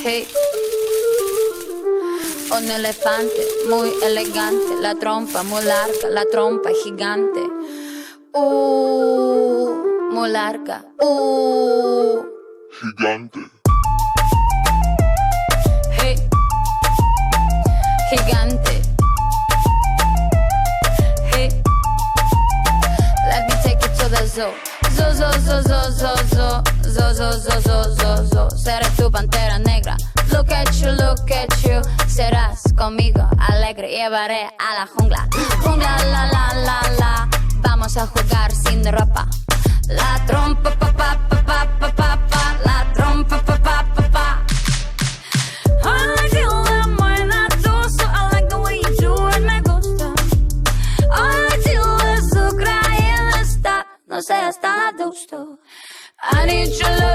Hey. Un elefante muy elegante, la trompa muy larga, la trompa gigante. Muy larga. Gigante. Hey. Gigante. Hey. Let me take you to the zoo. Zoo, zoo, zoo, zoo, zoo, zoo. Zoo, zoo, zoo, zoo, zoo, zoo. Seré tu pantera negra. Look at you, look at you. Serás conmigo alegre. Llevaré a la jungla. Jungla, la, la, la, la. Vamos a jugar sin ropa. La trompa, pa, pa, pa, pa, pa, pa, pa. La trompa, pa, pa, pa, pa. I like you la buena doso. I like the way you do it, me gusta. I like you de su crayera está. No seas tan adusto. I need your love.